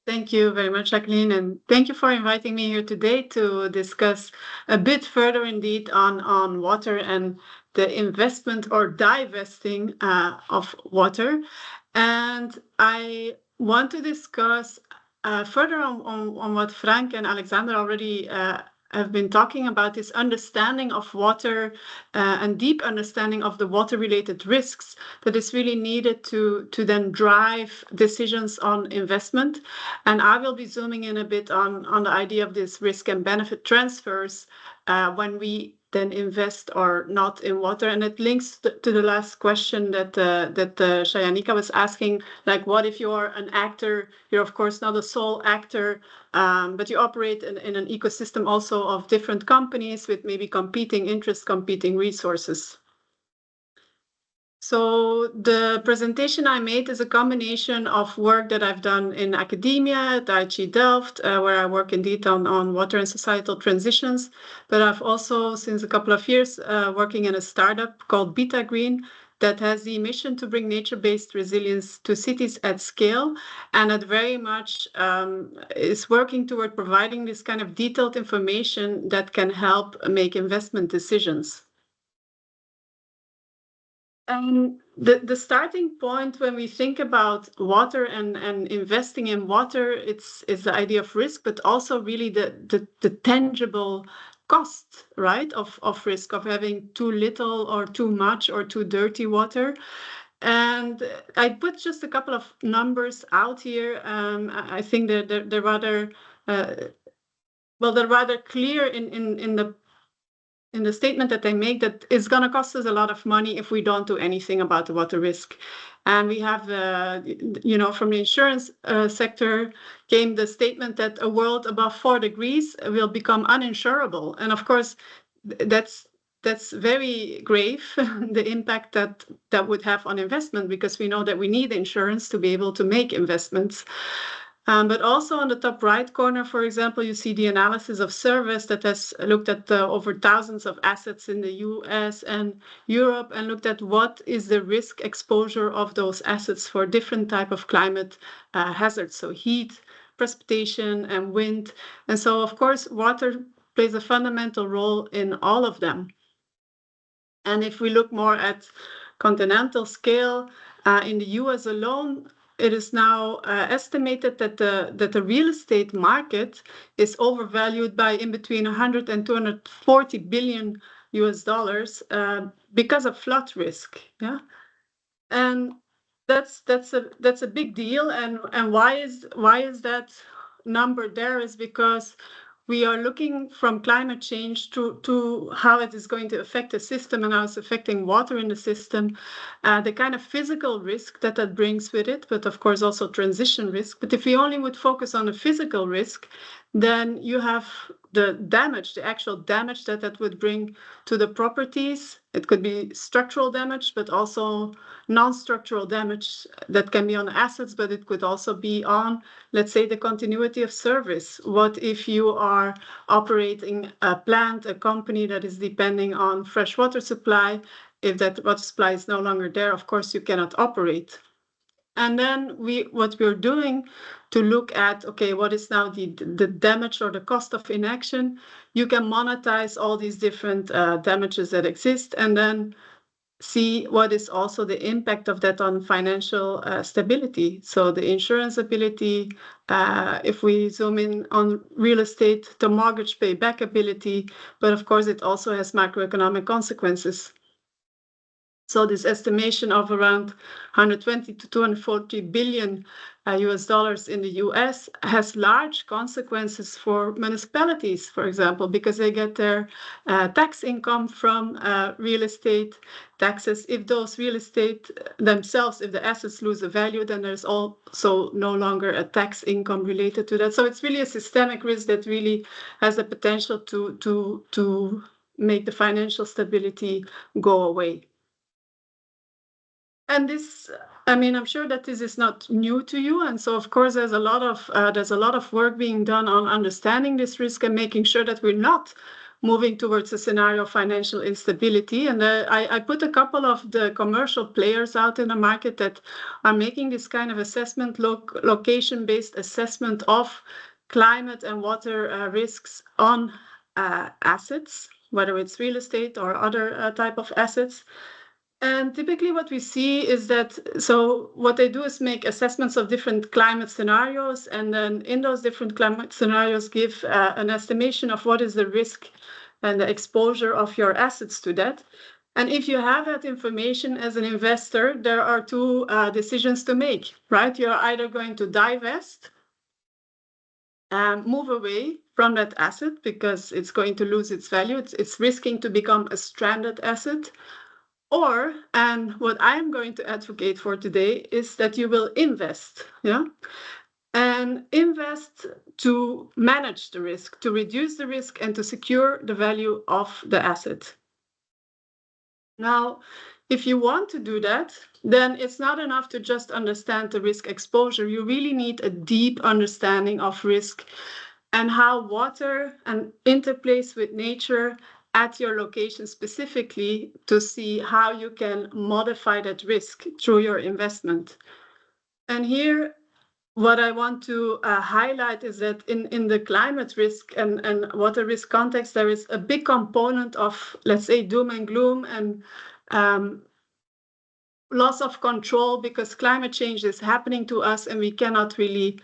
D: Thank you very much, Jacqueline, and thank you for inviting me here today to discuss a bit further indeed on water and the investment or divesting of water. And I want to discuss further on what Frank and Alexander already have been talking about, this understanding of water and deep understanding of the water-related risks that is really needed to then drive decisions on investment. And I will be zooming in a bit on the idea of this risk and benefit transfers when we then invest or not in water. And it links to the last question that Shayanika was asking, like, what if you're an actor? You're of course not a sole actor, but you operate in an ecosystem also of different companies with maybe competing interests, competing resources. So the presentation I made is a combination of work that I've done in academia at IHE Delft, where I work indeed on water and societal transitions. But I've also, since a couple of years, working in a startup called Beta Green that has the mission to bring nature-based resilience to cities at scale. And that very much is working toward providing this kind of detailed information that can help make investment decisions. The starting point when we think about water and investing in water, is the idea of risk, but also really the tangible cost, right, of risk, of having too little or too much or too dirty water. And I put just a couple of numbers out here. I think they're rather they're rather clear in the statement that they make, that it's going to cost us a lot of money if we don't do anything about the water risk. And we have, from the insurance sector came the statement that a world above 4 degrees will become uninsurable. And of course, that's very grave, the impact that would have on investment, because we know that we need insurance to be able to make investments. But also on the top right corner, for example, you see the analysis of Service that has looked at over thousands of assets in the US and Europe and looked at what is the risk exposure of those assets for different type of climate hazards, so heat, precipitation, and wind. And so, of course, water plays a fundamental role in all of them. And if we look more at continental scale, in the US alone, it is now estimated that the real estate market is overvalued by in between 100 and 240 billion US dollars because of flood risk. Yeah, and that's a big deal. And why is that number there? Is because we are looking from climate change to how it is going to affect the system and how it's affecting water in the system, the kind of physical risk that brings with it, but of course also transition risk. But if we only would focus on the physical risk, then you have the damage, the actual damage that would bring to the properties. It could be structural damage, but also non-structural damage that can be on assets, but it could also be on, let's say, the continuity of service. What if you are operating a plant, a company that is depending on fresh water supply? If that water supply is no longer there, of course, you cannot operate. And then what we're doing to look at, okay, what is now the damage or the cost of inaction? You can monetize all these different damages that exist, and then see what is also the impact of that on financial stability. So the insurance ability, if we zoom in on real estate, the mortgage payback ability, but of course it also has macroeconomic consequences. So this estimation of around 120 to 240 billion US dollars in the US has large consequences for municipalities, for example, because they get their tax income from real estate taxes. If those real estate themselves, if the assets lose a value, then there's also no longer a tax income related to that. So it's really a systemic risk that really has the potential to make the financial stability go away. And this, I mean, I'm sure that this is not new to you. And so, of course, there's a lot of work being done on understanding this risk and making sure that we're not moving towards a scenario of financial instability. And I put a couple of the commercial players out in the market that are making this kind of assessment, location-based assessment of climate and water risks on assets, whether it's real estate or other type of assets. And typically what we see is that, so what they do is make assessments of different climate scenarios, and then in those different climate scenarios give an estimation of what is the risk and the exposure of your assets to that. And if you have that information as an investor, there are two decisions to make, right? You're either going to divest and move away from that asset because it's going to lose its value. It's risking to become a stranded asset. Or, and what I'm going to advocate for today is that you will invest, and invest to manage the risk, to reduce the risk, and to secure the value of the asset. Now, if you want to do that, then it's not enough to just understand the risk exposure. You really need a deep understanding of risk and how water interplays with nature at your location specifically to see how you can modify that risk through your investment. And here, what I want to highlight is that in the climate risk and water risk context, there is a big component of, let's say, doom and gloom and loss of control because climate change is happening to us and we cannot really,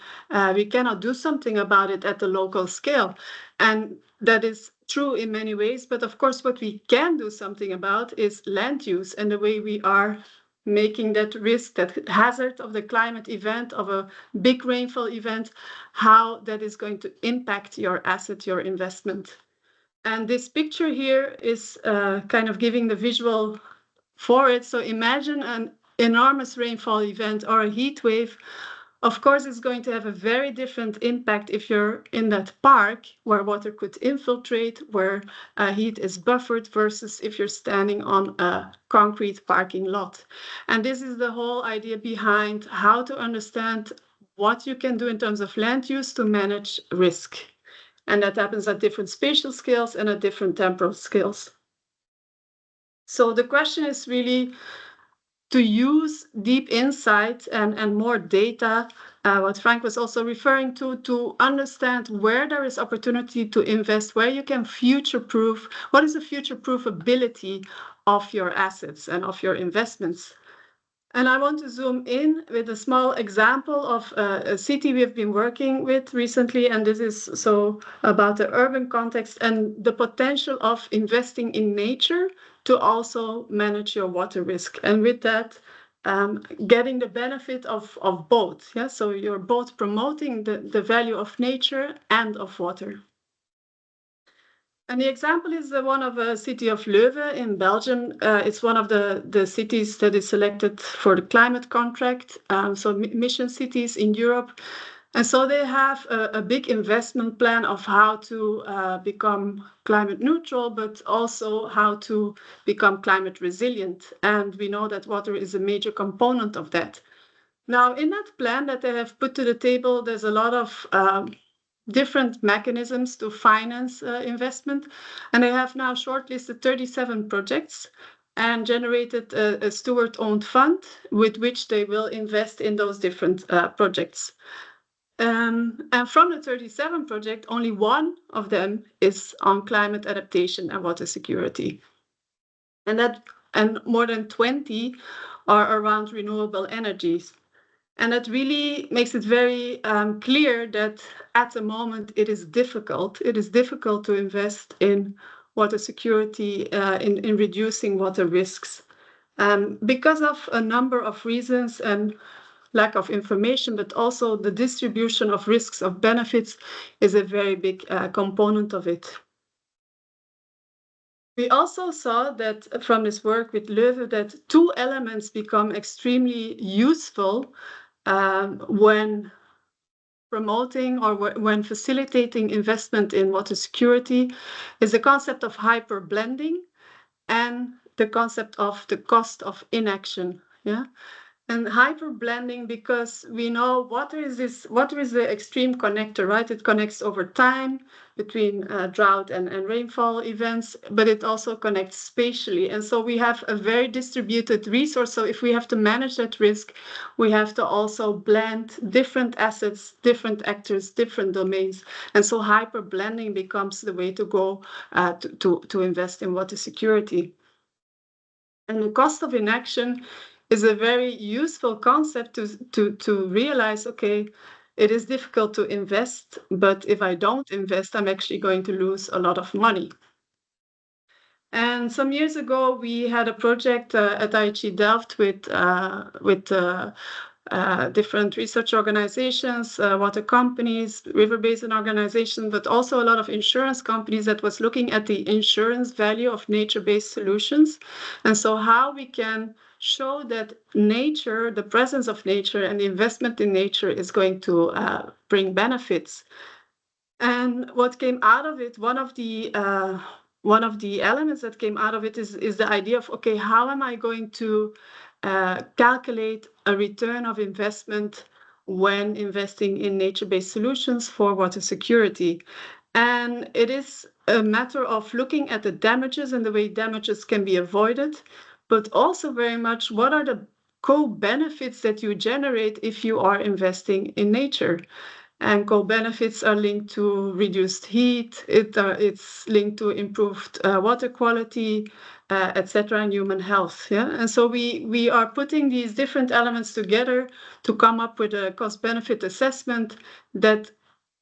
D: we cannot do something about it at the local scale. And that is true in many ways, but of course what we can do something about is land use and the way we are making that risk, that hazard of the climate event, of a big rainfall event, how that is going to impact your asset, your investment. And this picture here is kind of giving the visual for it. So imagine an enormous rainfall event or a heat wave. Of course, it's going to have a very different impact if you're in that park where water could infiltrate, where heat is buffered, versus if you're standing on a concrete parking lot. And this is the whole idea behind how to understand what you can do in terms of land use to manage risk. And that happens at different spatial scales and at different temporal scales. So the question is really to use deep insight and more data, what Frank was also referring to understand where there is opportunity to invest, where you can future-proof, what is the future-proof ability of your assets and of your investments. And I want to zoom in with a small example of a city we've been working with recently, and this is so about the urban context and the potential of investing in nature to also manage your water risk. And with that, getting the benefit of both. Yeah? So you're both promoting the value of nature and of water. And the example is the one of a city of Leuven in Belgium. It's one of the cities that is selected for the climate contract, so mission cities in Europe. And so they have a big investment plan of how to become climate neutral, but also how to become climate resilient. And we know that water is a major component of that. Now, in that plan that they have put to the table, there's a lot of different mechanisms to finance investment. And they have now shortlisted 37 projects. and generated a steward-owned fund with which they will invest in those different projects. And from the 37 projects, only one of them is on climate adaptation and water security. And more than 20 are around renewable energies. And that really makes it very clear that at the moment it is difficult. It is difficult to invest in water security, in reducing water risks, because of a number of reasons and lack of information, but also the distribution of risks of benefits is a very big component of it. We also saw that from this work with Leuven that two elements become extremely useful when promoting or when facilitating investment in water security is the concept of hyperblending and the concept of the cost of inaction. Yeah. And hyperblending, because we know water is the extreme connector, right? It connects over time between drought and rainfall events, but it also connects spatially. And so we have a very distributed resource. So if we have to manage that risk, we have to also blend different assets, different actors, different domains. And so hyperblending becomes the way to go to invest in water security. And the cost of inaction is a very useful concept to realize, okay, it is difficult to invest, but if I don't invest, I'm actually going to lose a lot of money. And some years ago, we had a project at IHE Delft with different research organizations, water companies, river basin organizations, but also a lot of insurance companies that was looking at the insurance value of nature-based solutions. And so how we can show that nature, the presence of nature and the investment in nature is going to bring benefits. And what came out of it, one of the elements that came out of it is the idea of, okay, how am I going to calculate a return of investment when investing in nature-based solutions for water security? And it is a matter of looking at the damages and the way damages can be avoided, but also very much what are the co-benefits that you generate if you are investing in nature. And co-benefits are linked to reduced heat, it's linked to improved water quality, etc., and human health. Yeah? And so we are putting these different elements together to come up with a cost-benefit assessment that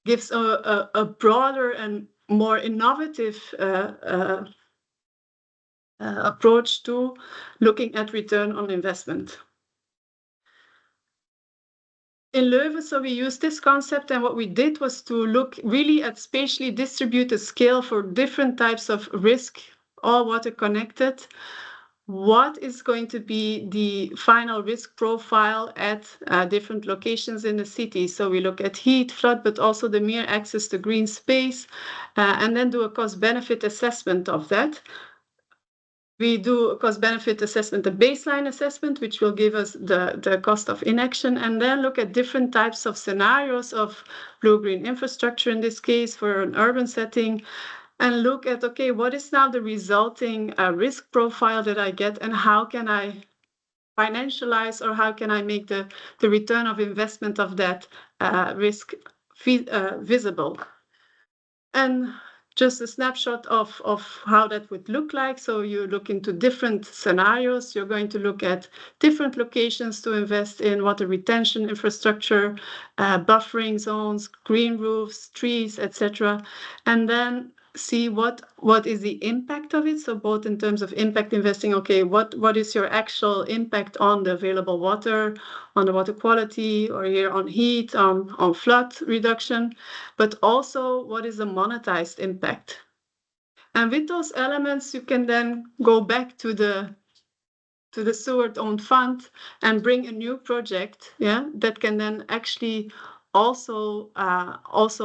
D: gives a broader and more innovative approach to looking at return on investment. In Leuven, so we used this concept, and what we did was to look really at spatially distributed scale for different types of risk, all water connected. What is going to be the final risk profile at different locations in the city? So we look at heat, flood, but also the mere access to green space, and then do a cost-benefit assessment of that. We do a cost-benefit assessment, a baseline assessment, which will give us the cost of inaction, and then look at different types of scenarios of blue-green infrastructure, in this case, for an urban setting, and look at, okay, what is now the resulting risk profile that I get, and how can I financialize, or how can I make the return of investment of that risk visible? And just a snapshot of how that would look like. So you look into different scenarios. You're going to look at different locations to invest in water retention infrastructure, buffering zones, green roofs, trees, etc. And then see what is the impact of it. So both in terms of impact investing, okay, what is your actual impact on the available water, on the water quality, or here on heat, on flood reduction, but also what is the monetized impact. And with those elements, you can then go back to the steward-owned fund and bring a new project, yeah, that can then actually also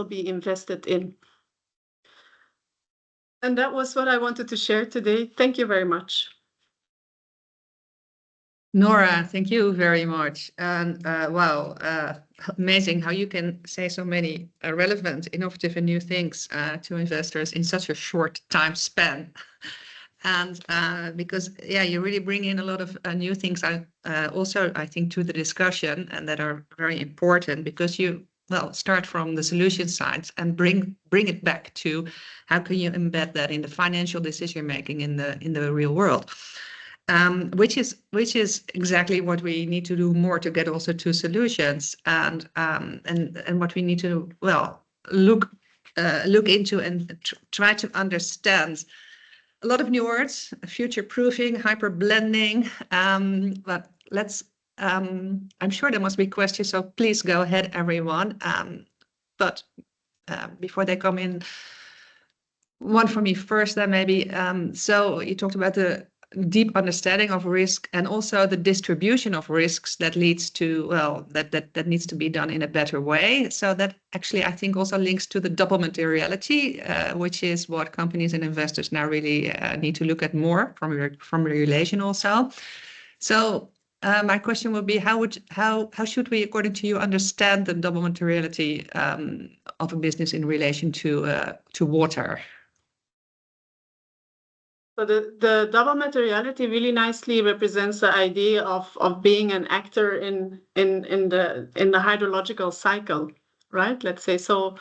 D: be invested in. And that was what I wanted to share today. Thank you very much.
A: Nora, thank you very much. And wow, amazing how you can say so many relevant, innovative and new things to investors in such a short time span. And because, yeah, you really bring in a lot of new things also, I think, to the discussion, and that are very important, because you, well, start from the solution side and bring it back to how can you embed that in the financial decision making in the real world. Which is exactly what we need to do more to get also to solutions, and what we need to, well, look into and try to understand. A lot of new words: future proofing, hyper blending. But let's. I'm sure there must be questions, so please go ahead, everyone. But before they come in, one for me first, then maybe. So you talked about the deep understanding of risk and also the distribution of risks that leads to, well, that needs to be done in a better way. So that actually, I think, also links to the double materiality, which is what companies and investors now really need to look at more from regulation also. So my question would be, how should we, according to you, understand the double materiality of a business in relation to water?
D: So the double materiality really nicely represents the idea of being an actor in the hydrological cycle, right? Let's say so.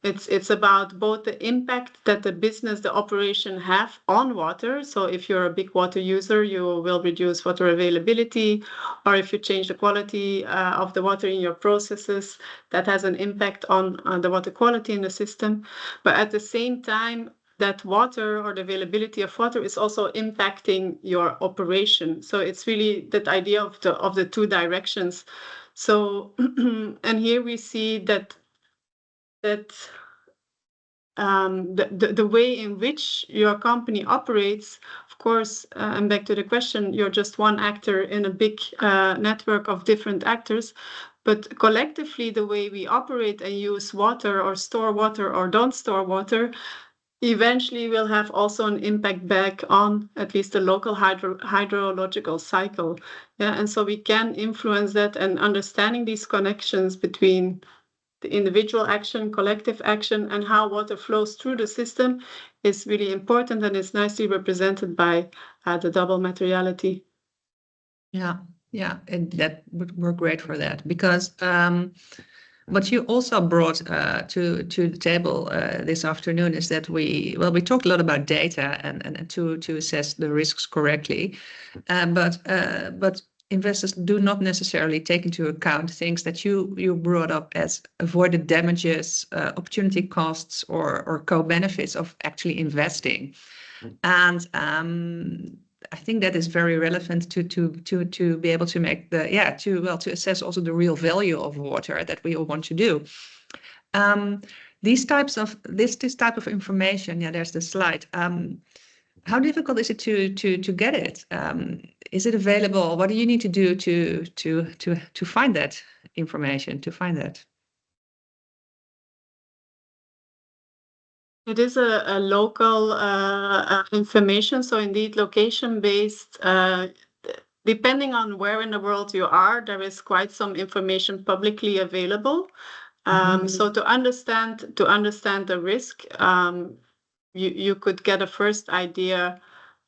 D: It's about both the impact that the business, the operation have on water. So if you're a big water user, you will reduce water availability, or if you change the quality of the water in your processes, that has an impact on the water quality in the system. But at the same time, that water, or the availability of water, is also impacting your operation. So it's really that idea of the two directions. So and here we see that the way in which your company operates, of course, and back to the question, you're just one actor in a big network of different actors. But collectively, the way we operate and use water, or store water, or don't store water, eventually will have also an impact back on at least the local hydrological cycle. Yeah, and so we can influence that, and understanding these connections between the individual action, collective action, and how water flows through the system is really important, and is nicely represented by the double materiality.
A: Yeah, and that would work great for that, because what you also brought to the table this afternoon is that we talked a lot about data and to assess the risks correctly, but investors do not necessarily take into account things that you brought up as avoided damages, opportunity costs, or co-benefits of actually investing, and I think that is very relevant to be able to make to assess also the real value of water that we all want to do. This type of information, there's the slide. How difficult is it to get it? Is it available? What do you need to do to find that information? To find that?
D: It is a local information, so indeed location-based. Depending on where in the world you are, there is quite some information publicly available. So to understand the risk, you could get a first idea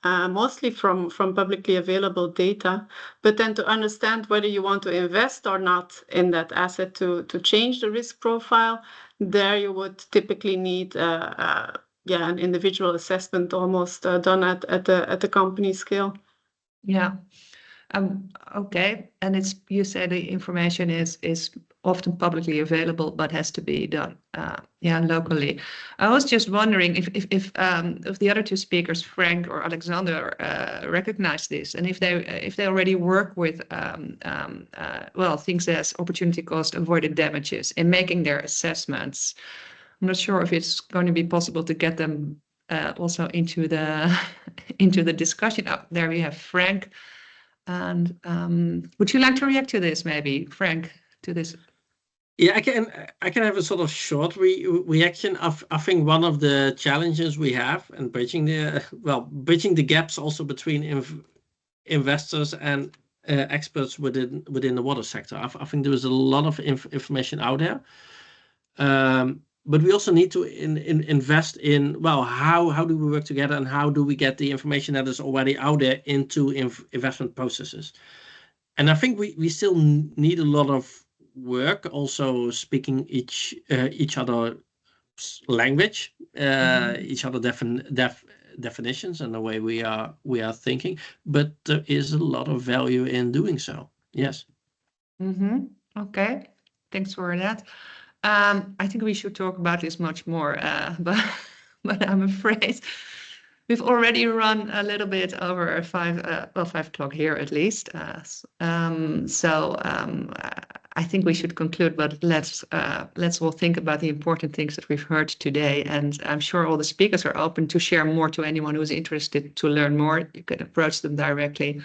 D: mostly from publicly available data, but then to understand whether you want to invest or not in that asset to change the risk profile, there you would typically need an individual assessment almost done at the company scale.
A: Yeah. Okay, and you say the information is often publicly available, but has to be done, locally. I was just wondering if the other two speakers, Frank or Alexander, recognize this, and if they already work with things as opportunity cost, avoided damages in making their assessments. I'm not sure if it's going to be possible to get them also into the discussion. Up there we have Frank. And would you like to react to this, maybe, Frank, to this?
C: Yeah, I can have a sort of short reaction. I think one of the challenges we have in bridging the gaps also between investors and experts within the water sector. I think there is a lot of information out there. But we also need to invest in, well, how do we work together, and how do we get the information that is already out there into investment processes? And I think we still need a lot of work, also speaking each other language, each other definitions and the way we are thinking. But there is a lot of value in doing so. Yes.
A: Okay, thanks for that. I think we should talk about this much more, but I'm afraid we've already run a little bit over 5 o'clock here at least. I think we should conclude, but let's all think about the important things that we've heard today. And I'm sure all the speakers are open to share more to anyone who's interested to learn more. You can approach them directly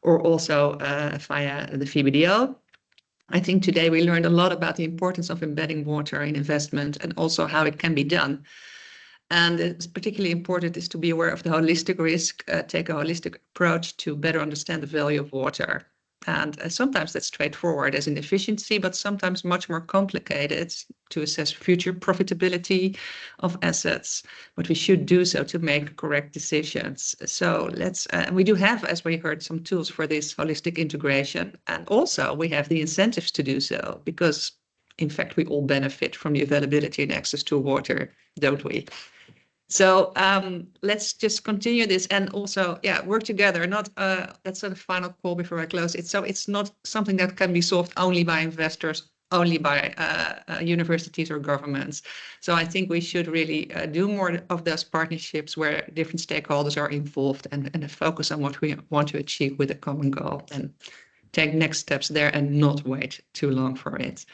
A: or also via the VBDO. I think today we learned a lot about the importance of embedding water in investment and also how it can be done. And it's particularly important is to be aware of the holistic risk, take a holistic approach to better understand the value of water. And sometimes that's straightforward as in efficiency, but sometimes much more complicated to assess future profitability of assets. But we should do so to make correct decisions. So we do have, as we heard, some tools for this holistic integration. And also we have the incentives to do so because, in fact, we all benefit from the availability and access to water, don't we? So let's just continue this and also, work together. That's the final call before I close it. So it's not something that can be solved only by investors, only by universities or governments. So I think we should really do more of those partnerships where different stakeholders are involved and focus on what we want to achieve with a common goal and take next steps there and not wait too long for it.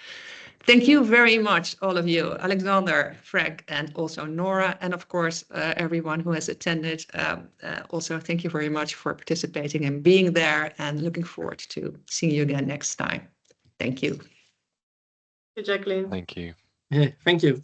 A: Thank you very much, all of you, Alexander, Frank, and also Nora, and of course, everyone who has attended. Also, thank you very much for participating and being there, and looking forward to seeing you again next time. Thank you.
D: Thank you, Jacqueline.
B: Thank you.
C: Yeah, thank you.